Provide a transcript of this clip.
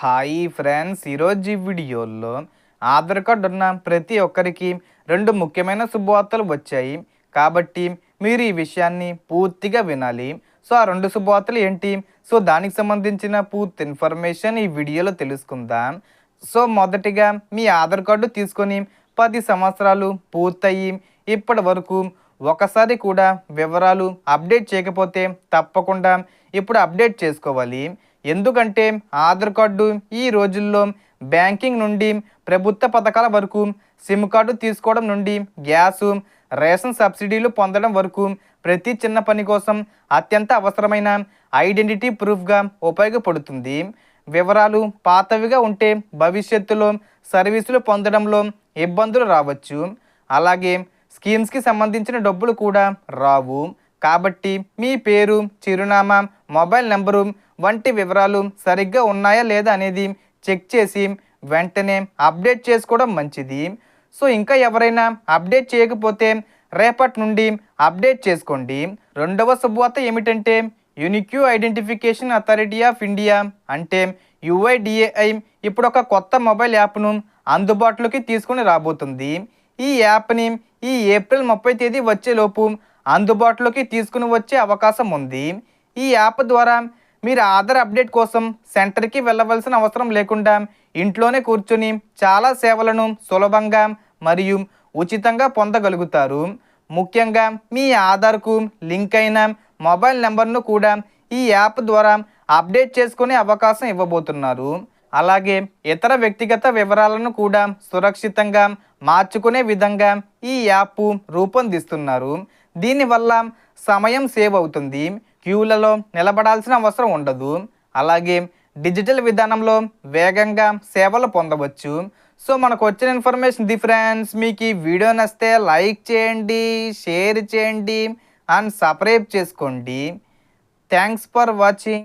Hi friends, ఈరోజు ఈ వీడియోలో ఆధార్ కార్డు ఉన్న ప్రతి ఒక్కరికి రెండు ముఖ్యమైన శుభవార్తలు వచ్చాయి. కాబట్టి మీరు ఈ విషయాన్ని పూర్తిగా వినాలి. సో ఆ రెండు శుభవార్తలు ఏంటి? సో దానికి సంబంధించిన పూర్తి ఇన్ఫర్మేషన్ ఈ వీడియోలో తెలుసుకుందాం. సో మొదటిగా మీ ఆధార్ కార్డు తీసుకొని 10 సంవత్సరాలు పూర్తయి ఇప్పటి వరకు ఒకసారి కూడా వివరాలు అప్డేట్ చేయకపోతే తప్పకుండా ఇప్పుడు అప్డేట్ చేసుకోవాలి. ఎందుకంటే ఆధార్ కార్డు ఈ రోజుల్లో బ్యాంకింగ్ నుండి ప్రభుత్వ పథకాల వరకు, సిమ్ కార్డు తీసుకోవడం నుండి గ్యాసు, రేషన్ సబ్సిడీలు పొందడం వరకు ప్రతి చిన్న పని కోసం అత్యంత అవసరమైన ఐడెంటిటీ ప్రూఫ్గా ఉపయోగపడుతుంది. వివరాలు పాతవిగా ఉంటే భవిష్యత్తులో సర్వీసులు పొందడంలో ఇబ్బందులు రావచ్చు. అలాగే స్కీమ్స్కి సంబంధించిన డబ్బులు కూడా రావు. కాబట్టి మీ పేరు, చిరునామా, మొబైల్ నెంబరు వంటి వివరాలు సరిగ్గా ఉన్నాయా లేదా అనేది చెక్ చేసి వెంటనే అప్డేట్ చేసుకోవడం మంచిది. సో ఇంకా ఎవరైనా అప్డేట్ చేయకపోతే రేపటి నుండి అప్డేట్ చేసుకోండి. రెండవ శుభవార్త ఏమిటంటే unique identification authority of India అంటే UIDAI ఇప్పుడు ఒక కొత్త మొబైల్ యాప్ను అందుబాటులోకి తీసుకొని రాబోతుంది. ఈ యాప్ని ఈ ఏప్రిల్ 30 తేదీ వచ్చేలోపు అందుబాటులోకి తీసుకుని వచ్చే అవకాశం ఉంది. ఈ యాప్ ద్వారా మీరు ఆధార్ అప్డేట్ కోసం సెంటర్కి వెళ్ళవలసిన అవసరం లేకుండా ఇంట్లోనే కూర్చొని చాలా సేవలను సులభంగా మరియు ఉచితంగా పొందగలుగుతారు. ముఖ్యంగా మీ ఆధార్కు లింక్ అయిన మొబైల్ నెంబర్ను కూడా ఈ యాప్ ద్వారా అప్డేట్ చేసుకునే అవకాశం ఇవ్వబోతున్నారు. అలాగే ఇతర వ్యక్తిగత వివరాలను కూడా సురక్షితంగా మార్చుకునే విధంగా ఈ యాప్ రూపొందిస్తున్నారు. దీనివల్ల సమయం సేవ్ అవుతుంది, క్యూలలో నిలబడాల్సిన అవసరం ఉండదు. అలాగే డిజిటల్ విధానంలో వేగంగా సేవలు పొందవచ్చు. సో మనకు వచ్చిన ఇన్ఫర్మేషన్ ఫ్రెండ్స్. మీకు ఈ వీడియో నచ్చితే లైక్ చేయండి, షేర్ చేయండి అండ్ సబ్స్క్రైబ్ చేసుకోండి. Thanks for watching.